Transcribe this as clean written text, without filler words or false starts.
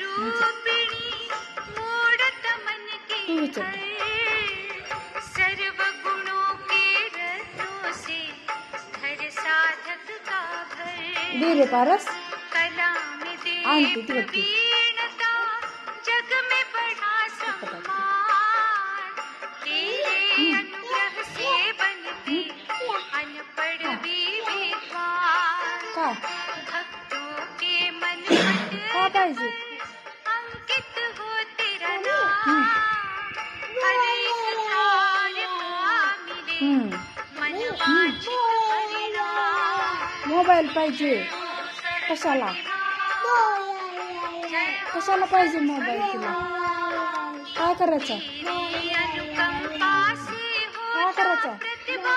रूपिणी मोड़त मन के घर, सर्व गुणों के रत्नों से धर साधक का घर। दे रे पारस, कला में देव वीणता, जग में बढ़ा सम्मान, तेरे अनुग्रह से बनते अनपढ़ भी विद्वान। भक्तों के मन पाहिजे अंकित हो तेरा नाम, हर एक कार्य का मिले मनवांछित परिणाम। मोबाईल पाहिजे कशाला? कशाला पाहिजे मोबाईल तुला? काय करायचं? अनुकंपा से हो काय करायचं? प्रतिभा